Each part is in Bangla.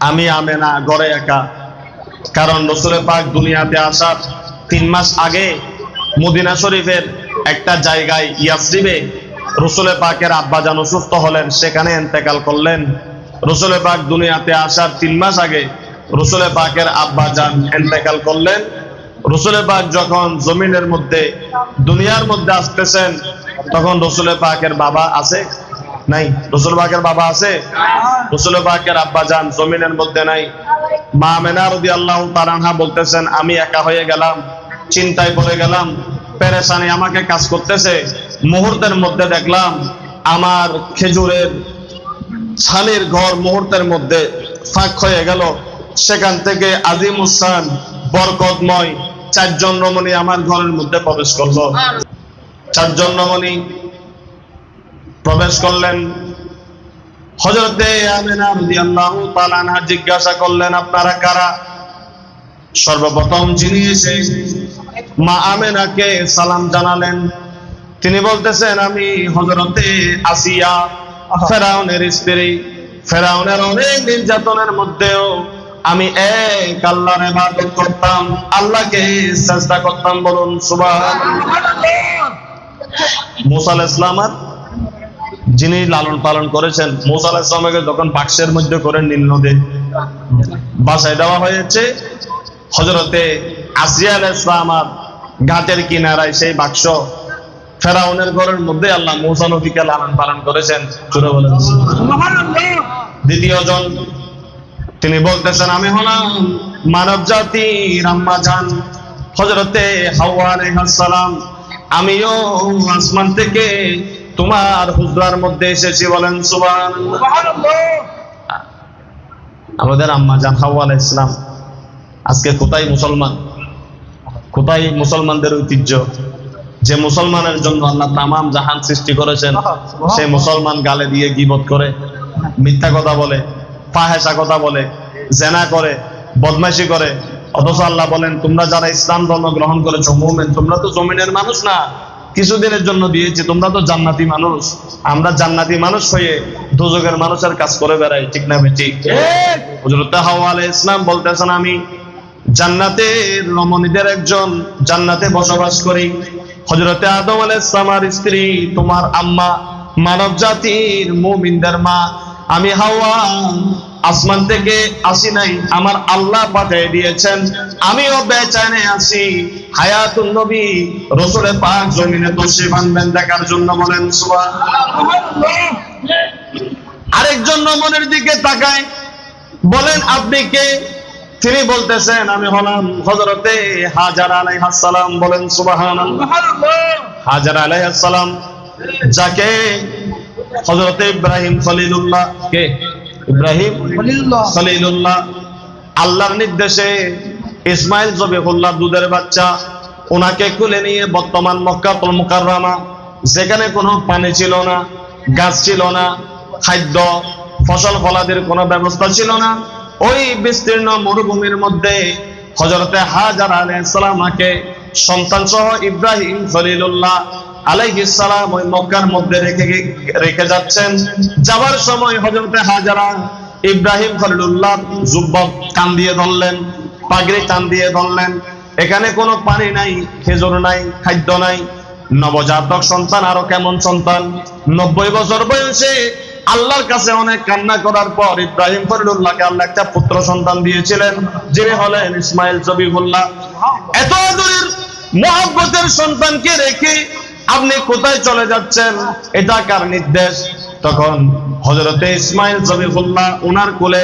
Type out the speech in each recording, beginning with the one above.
আমি আমেনা ঘরে একা। কারণ রাসূল পাক দুনিয়াতে আসার 3 মাস আগে মদিনা শরীফের একটা জায়গায় ইয়াসরিবে রাসূল পাকের আব্বাজান অসুস্থ হলেন, সেখানে ইন্তেকাল করলেন। রাসূল পাক দুনিয়াতে আসার 3 মাস আগে রাসূল পাকের আব্বাজান ইন্তেকাল করলেন। রাসূল পাক যখন জমিনের মধ্যে দুনিয়ার মধ্যে আসতেছেন, তখন রাসূল পাকের বাবা আছে? নাই। রাসূল পাকের বাবা আছে? রাসূল পাকের আব্বাজান জমিনের মধ্যে নাই। মা আমেনা রাদিয়াল্লাহু তাআলা আনহা বলতেছেন, আমি একা হয়ে গেলাম, চিন্তায় পড়ে গেলাম, পেরেশানি আমাকে কাজ করতেছে। মুহূর্তের মধ্যে দেখলাম আমার খেজুরের ছানির ঘর মুহূর্তের মধ্যে ফাঁক হয়ে গেল। সেখান থেকে আজিমুসান বরকতময় 4 জন রমণী আমার ঘরের মধ্যে প্রবেশ করলো। 4 জন রমণী প্রবেশ করলেন। হযরতে আমেনা রাদিয়াল্লাহু তাআলা আনহা জিজ্ঞাসা করলেন, আপনারা কারা? সর্বপ্রথম যিনি এসে মা আমেনাকে সালাম জানালেন, তিনি বলতেছেন, আমি হযরতে আসিয়া, ফেরাউনের স্ত্রী। ফেরাউনের অনেক নির্যাতনের মধ্যেও আমি এক আল্লাহর ইবাদত করতাম, আল্লাহকে সিজদা করতাম। বলুন সুবহানাল্লাহ। মুসা আলাইহিস সালাম যিনি লালন পালন করেছেন, মুসা আলাইহিস সালামকে যখন বাক্সের মধ্যে করে নীল নদে বাসায় দেওয়া হয়েছে, হযরতে আসিয়া আলাইহিস সালাম ঘাটের কিনারায় সেই বাক্স ফেরাউনের ঘরের মধ্যে আল্লাহ মুসা নবীকে লালন পালন করেছেন। জোরে বলেন সুবহানাল্লাহ। দ্বিতীয় জন তিনি বলতেছেন, আমি হলাম মানব জাতির আম্মা জান হযরতে হাওয়া আলাইহিস সালাম, আমিও আসমান থেকে তোমার হুজরার মধ্যে এসেছি। বলেন সুবহানাল্লাহ। আমাদের আম্মা জান হাওয়া আলাইহিস সালাম আজকে কোথায় মুসলমান? কোথায় মুসলমানদের ঐতিহ্য? যে মুসলমানের জন্য আল্লাহ তামাম জাহান সৃষ্টি করেছেন, সেই মুসলমান গালে দিয়ে গীবত করে, মিথ্যা কথা বলে, ফাহেসা কথা বলে, জেনা করে, বদমাইশি করে। অথচ আল্লাহ বলেন, তোমরা যারা ইসলাম ধর্ম গ্রহণ করেছো মুমিন, তোমরা তো জমিনের মানুষ না, কিছুদিনের জন্য দিয়েছি, তোমরা তো জান্নাতি মানুষ। আমরা জান্নাতি মানুষ হয়ে দোজখের মানুষের কাজ করে বেড়াই, ঠিক না ঠিক? হযরত হাওয়া আলাইহিস সালাম বলতেছেন, আমি জান্নাতের রমণীদের একজন, জান্নাতে বসবাস করি। হযরতে আদম আলাইহিস সালামের স্ত্রী, তোমার আম্মা, মানব জাতির মুমিনদের মা। আমি হাওয়া আসমান থেকে আসি নাই, আমার আল্লাহ পাঠিয়ে দিয়েছেন। আমিও বেচাইনে আছি হায়াতুন নবী রাসূল পাক জমিনে তশরিফ আনবেন দেখার জন্য। বলেন সুবহানাল্লাহ। আরেকজন রমণীর দিকে তাকায়, বলেন, আপনি কে? তিনি বলতেছেন, আমি হলাম হযরতে হাজার আলাইহিস সালাম। বলেন সুবহানাল্লাহ। হাজার আলাইহিস সালাম, যাকে হযরতে ইব্রাহিম খলিলুল্লাহ, কে? ইব্রাহিম খলিলুল্লাহ আল্লাহর নির্দেশে ইসমাইল জবিহুল্লাহ দুধের বাচ্চা, ওনাকে কুলে নিয়ে বর্তমান মক্কাতুল মুকাররমা, যেখানে কোনো পানি ছিল না, গাছ ছিল না, খাদ্য ফসল ফলাদের কোনো ব্যবস্থা ছিল না, ওই বিস্তীর্ণ মরুভূমির মধ্যে হযরতে হাজার আলাইহিস সালামকে সন্তান সহ ইব্রাহিম খলিলুল্লাহ আলাইহিস সালাম ওই মক্কার মধ্যে রেখে যাচ্ছেন। যাওয়ার সময় হযরতে হাজারা ইব্রাহিম খলিলুল্লাহ জুব্বা কান দিয়ে ধরলেন, পাগড়ি কান দিয়ে ধরলেন। এখানে কোনো পানি নাই, খেজুর নাই, খাদ্য নাই। নবজাতক সন্তান, আরো কেমন সন্তান, 90 বছর বয়সে আল্লাহর কাছে অনেক কান্না করার পর ইব্রাহিম খলিলুল্লাহকে আল্লাহ একটা পুত্র সন্তান দিয়েছিলেন, যিনি হলেন ইসমাইল জবিহুল্লাহ। এত দূরের মহব্বতের সন্তানকে রেখে আপনি কোথায় চলে যাচ্ছেন? এটা কার নির্দেশ? তখন হযরতে ইসমাইল জবিহুল্লাহ ওনার কোলে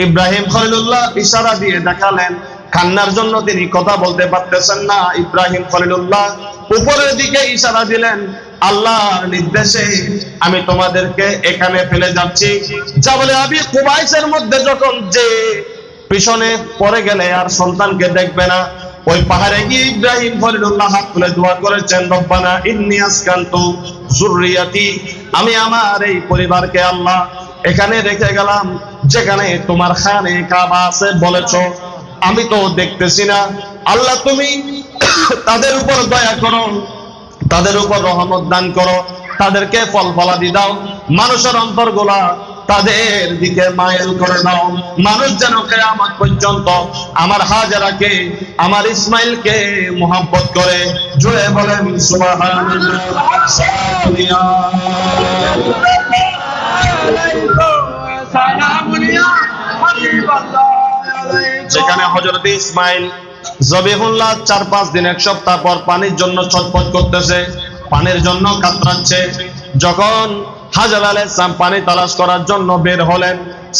ইব্রাহিম খলিলুল্লাহ ইশারা দিয়ে দেখালেন। কান্নার জন্য তিনি কথা বলতে পারতেছেন না। ইব্রাহিম খলিলুল্লাহ উপরের দিকে ইশারা দিলেন, আল্লাহর নির্দেশে আমি তোমাদেরকে এখানে ফেলে যাচ্ছি। জাবলে আবি কুবাইসের মধ্যে যখন যে পিছনে পড়ে গেলে আর সন্তানকে দেখবে না, ওই পাহাড়ে গিয়ে ইব্রাহিম খলিলুল্লাহ হাত তুলে দোয়া করেছেন, রব্বানা ইন্নী আসকানতু যুররিয়াতি, আমি আমার এই পরিবারকে আল্লাহ এখানে রেখে গেলাম যেখানে তোমার খানে কাবা আছে বলেছো, আমি তো দেখতেছি না। আল্লাহ তুমি তাদের উপর দয়া করো, তাদের উপর রহমত দান করো, তাদেরকে ফল ফলাদি দাও। মানুষের অন্তরগুলা তাদের দিকে মাইল করে দাও। মানুষ যেন কিয়ামত পর্যন্ত আমার হাজেরাকে, আমার ইসমাইলকে মুহাব্বত করে। জোরে বলেন সুবহানাল্লাহ। যেখানে হযরত ইসমাইল জবিহুল্লাহ ৪-৫ দিন, ১ সপ্তাহ পর পানির জন্য ছটফট করতেছে, পানির জন্য কাতরাচ্ছে। যখন হাজরা আলাইহিস সালাম পানি তালাশ করার জন্য বের হলেন,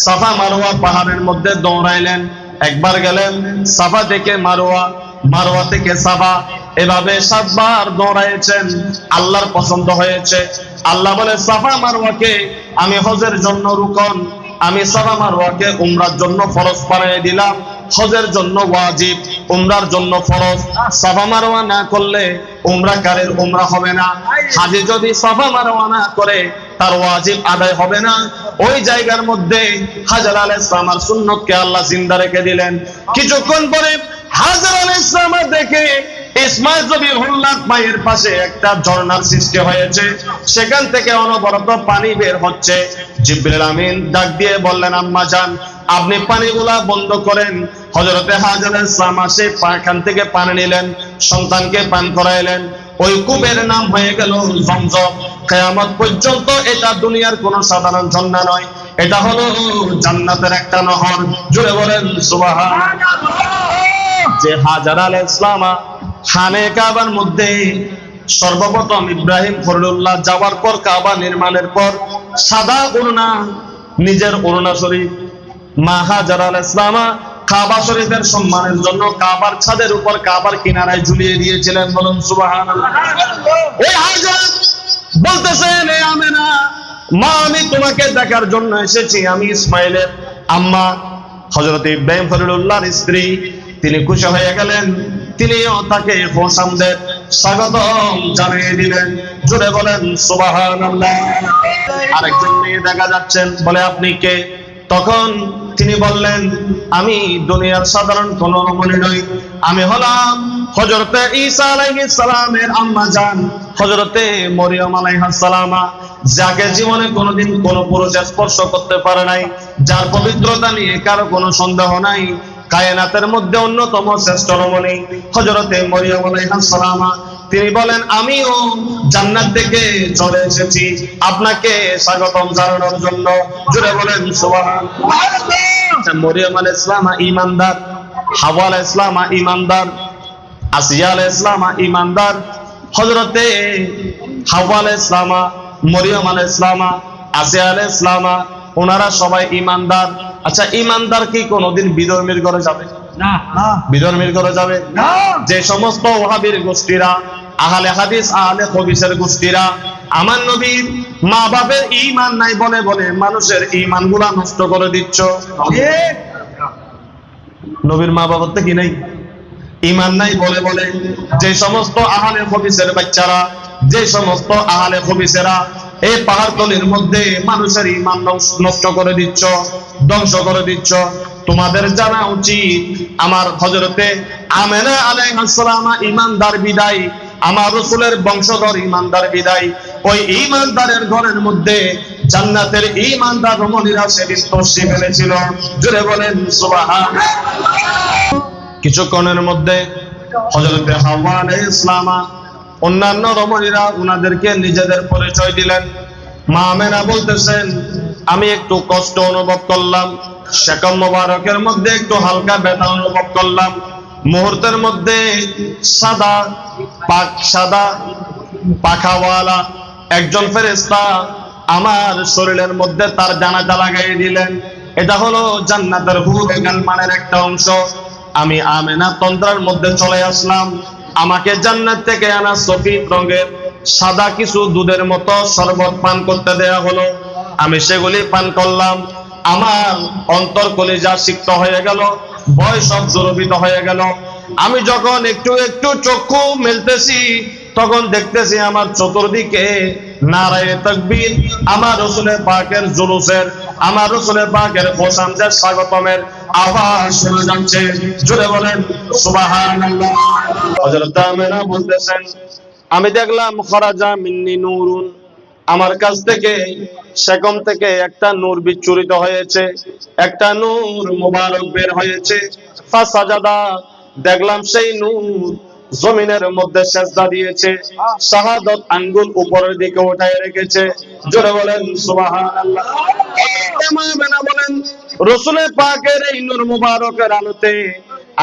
সাফা মারওয়া পাহাড়ের মধ্যে দৌড়াইলেন। একবার গেলেন সাফা থেকে মারওয়া, মারওয়া থেকে সাফা, এভাবে ৭ বার দৌড়াইছেন। আল্লাহর পছন্দ হয়েছে। আল্লাহ বলে, সাফা মারওয়াকে আমি হজের জন্য রুকন, আমি সাফা মারওয়াকে উমরার জন্য ফরজ বানিয়ে দিলাম। হজের জন্য ওয়াজিব, উমরার জন্য ফরজ। সাফা মারওয়া না করলে উমরাকারীর উমরা হবে না। হাজী যদি সাফা মারওয়া না করে তার ওয়াজিব আদায় হবে না। ওই জায়গার মধ্যে হাজরা আলাইহিস সালামের সুন্নতকে আল্লাহ জিন্দা রেখে দিলেন। কিছুক্ষণ পরে হাজরা আলাইহিস সালাম দেখে ইসমাইল জবিহুল্লাহ পায়ের পাশে একটা ঝর্ণার সৃষ্টি হয়েছে, সেখান থেকে অনবরত পানি বের হচ্ছে। জিবরিল আমিন ডাক দিয়ে বললেন, আম্মা জান, আপনি পানিগুলা বন্ধ করেন। হযরতে হাজরা আলাইহিস সালাম আসে পাখান থেকে পানি নিলেন, সন্তানকে পান করাইলেন। ওই কূপের নাম হয়ে গেল জমজম। কিয়ামত পর্যন্ত এটা দুনিয়ার কোনো সাধারণ ঝর্ণা নয়, এটা হলো জান্নাতের একটা নহর। জোরে বলেন সুবহানাল্লাহ। যে হাজরা আলাইহিস সালাম খানে কাবার মধ্যে সর্বপ্রথম ইব্রাহিম খলিলুল্লাহ যাওয়ার পর, কাবা নির্মাণের পর সাদা ওড়না, নিজের ওড়না শরীফ মা হাজরা আলাইহিস সালাম কাবা শরীফের সম্মানের জন্য কাবার ছাদের উপর, কাবার কিনারায় ঝুলিয়ে দিয়েছিলেন। বলুন সুবহানাল্লাহ। ওই হাজরা বলতেছেন, এ আমেনা মা, আমি তোমাকে দেখার জন্য এসেছি। আমি ইসমাইলের আম্মা হযরত ইব্রাহিম খলিলুল্লাহর স্ত্রী। তিনি খুশি হয়ে গেলেন, তিনিও তাকে খোশামদের স্বাগতম জানিয়ে দিলেন। জোরে বলেন সুবহানাল্লাহ। আরেকজন মেয়ে দেখা যাচ্ছেন, বলে আপনি কে? তখন তিনি বললেন, আমি দুনিয়ার সাধারণ কোন রমণী নই, আমি হলাম হযরতে ঈসা আলাইহিস সালামের আম্মা জান, হযরতে মরিয়ম আলাইহাস সালামা, যাকে জীবনে কোনোদিন কোনো পুরুষ স্পর্শ করতে পারে নাই, যার পবিত্রতা নিয়ে কারো কোনো সন্দেহ নাই। কায়নাতের মধ্যে অন্যতম শ্রেষ্ঠ রমণী হযরতে মরিয়ম আলাইহাস সালামা। তিনি বলেন, আমিও জান্নাত থেকে চলে এসেছি আপনাকে স্বাগতম জানানোর জন্য। জোরে বলেন সুবহানাল্লাহ। মরিয়ম আলাইহিস সালাম ঈমানদার, হাওয়া আলাইহিস সালাম ঈমানদার, আসিয়া আলাইহিস সালাম ঈমানদার, হযরতে হাওয়া আলাইহিস সালাম, মরিয়ম আলাইহিস সালাম, আসিয়া আলাইহিস সালাম, ওনারা সবাই ঈমানদার। আচ্ছা, ঈমানদার কি কোনোদিন বিধর্মীর ঘরে যাবে? না। বিধর্মীর ঘরে যাবে না। যে সমস্ত ওয়াহাবীর গোষ্ঠীরা, আহলে হাদিস, আহলে হাদিসের গোষ্ঠীরা আমার নবীর মা বাপের ঈমান নাই বলে বলে মানুষের ঈমানগুলা নষ্ট করে দিচ্ছ। নবীর মা বাবার তো কি নাই, ঈমান নাই বলে বলে যে সমস্ত আহলে হাদিসের বাচ্চারা, যে সমস্ত আহলে হাদিসেরা এই পাহাড়তলির মধ্যে মানুষের ঈমান নষ্ট করে দিচ্ছ, ধ্বংস করে দিচ্ছ। তোমাদের জানা উচিত, আমার হযরতে আমেনা আলাইহিস সালাম ঈমানদার বিদায়, আমার রাসূলের বংশধর ঈমানদার বিদায়। ওই ঈমানদারের ঘরের মধ্যে জান্নাতের ঈমানদার রমণীরা সেদিন তশরি ফেলেছিল। জোরে বলেন সুবহানাল্লাহ। কিছুক্ষণের মধ্যে হযরতে হাওয়া আলাইহিস সালাম, অন্যান্য রমণীরা উনাদেরকে নিজেদের পরিচয় দিলেন। মা আমেনা বলতেছেন, আমি একটু কষ্ট অনুভব করলাম, শাকাম মোবারকের মধ্যে একটু হালকা ব্যথা অনুভব করলাম। মুহূর্তের মধ্যে সাদা পাখাওয়ালা একজন ফেরেশতা আমার শরীরের মধ্যে তার জানাজা লাগাই দিলেন। এটা হলো জান্নাতের হুরুল গালমানের একটা অংশ। আমি আমেনা তন্দ্রার মধ্যে চলে আসলাম। আমাকে জান্নাত থেকে আনা সফেদ রঙের সাদা কিছু দুধের মতো শরবত পান করতে দেয়া হলো। আমি সেগুলি পান করলাম। আমার অন্তর কলিজা সিক্ত হয়ে গেল, ভয় সব জড়বিত হয়ে গেল। আমি যখন একটু একটু চক্ষু মেলতেছি, তখন দেখতেছি আমার চতুর্দিকে নারায়ে তাকবীর, আমার রাসূলের পাকের জুলুসের, আমার রাসূলের পাকের প্রশংসার স্বাগতমের আওয়াজ শোনা যাচ্ছে। জোরে বলেন সুবহানাল্লাহ। হযরত আমেনা বলতেছেন, আমি দেখলাম খরাজা মিন্নি নূরুন, আমার কাছ থেকে সেকম থেকে একটা নূর বিচ্ছুরিত হয়েছে, একটা নূর মুবারক বের হয়েছে। ফাসাজাদা, দেখলাম সেই নূর জমিনের মধ্যে সেজদা দিয়েছে, শাহাদাত আঙ্গুল উপরের দিকে উঠায় রেখেছে। জোরে বলেন সুবহানাল্লাহ। না বলেন রাসূলের পাকের এই নূর মুবারকের আলোতে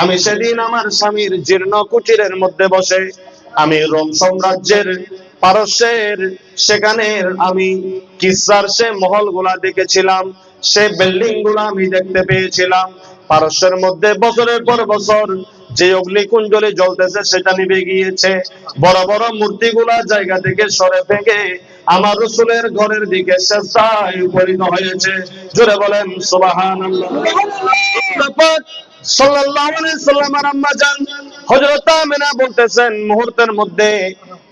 আমি সেদিন আমার স্বামীর জীর্ণ কুটিরের মধ্যে বসে আমি রোম সাম্রাজ্যের পারস্যের সেখানের আমি কিসরার সে মহলগুলা দেখেছিলাম, সে বিল্ডিং গুলা আমি দেখতে পেয়েছিলাম। পারস্যের মধ্যে বছরের পর বছর যে অগ্নিকুণ্ডলে জ্বলতেছে সেটা নিভে গিয়েছে। বড় বড় মূর্তিগুলা জায়গা থেকে সরে ভেঙে আমার রাসূলের ঘরের দিকে সেজদায় উপনীত হয়েছে। জোরে বলেন সুবহানাল্লাহ। সাল্লাল্লাহু আলাইহি সাল্লামের আম্মা জান হযরত আমিনা বলতেছেন, মুহূর্তের মধ্যে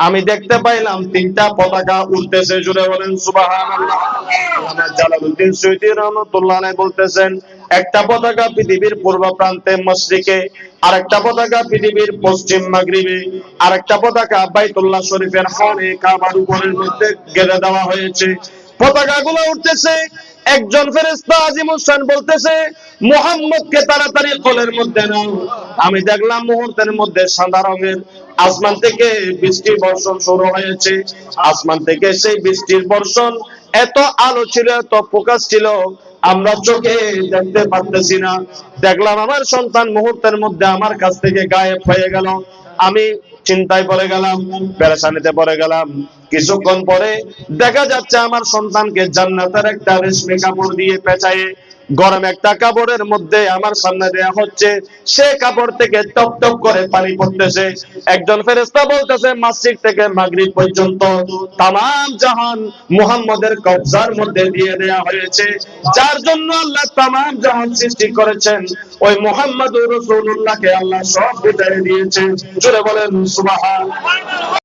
আমি দেখতে পাইলাম তিনটা পতাকা উড়তেছে। জোরে বলেন সুবহানাল্লাহ। আল্লামা জালালউদ্দিন সুয়ুতী রাহমাতুল্লাহ আলাইহি বলতেছেন, একটা পতাকা পৃথিবীর পূর্ব প্রান্তে মশরিকে, আরেকটা পতাকা পৃথিবীর পশ্চিম মাগরিবে, আরেকটা পতাকা বাইতুল্লাহ শরীফের খানে কাবার উপরের মধ্যে গেড়ে দেওয়া হয়েছে। পতাকাগুলো উঠতেছে, একজন ফেরেশতা আজিমুস শান বলতেছে, মুহাম্মদকে তাড়াতাড়ি কোলের মধ্যে নাও। আমি দেখলাম মুহূর্তের মধ্যে সাদা রঙের আসমান থেকে বৃষ্টি বর্ষণ শুরু হয়েছে। আসমান থেকে সেই বৃষ্টির বর্ষণ এত আলো ছিল, এত প্রকাশ ছিল, আমরা চোখে দেখতে পারতেছি না। দেখলাম আমার সন্তান মুহূর্তের মধ্যে আমার কাছ থেকে গায়েব হয়ে গেল। আমি চিন্তায় পড়ে গেলাম, পেরেশানিতে পড়ে গেলাম। কিছুক্ষণ পরে দেখা যাচ্ছে আমার সন্তানকে জান্নাতের একটা রেশমি কাপড় দিয়ে পেঁচায়ে গরম একটা কাপড়ের মধ্যে আমার সামনে দেয়া হচ্ছে। সে কাপড় থেকে টপ টপ করে পানি পড়তেছে। একজন ফেরেশতা বলতেছে, মাসরিক থেকে মাগরিব পর্যন্ত তামাম জাহান মুহাম্মদের কবজার মধ্যে দিয়ে দেয়া হয়েছে। যার জন্য আল্লাহ তামাম জাহান সৃষ্টি করেছেন, ওই মুহাম্মদুর রাসূলুল্লাহকে আল্লাহ সব বিদায় দিয়েছে। জোরে বলেন সুবহানাল্লাহ।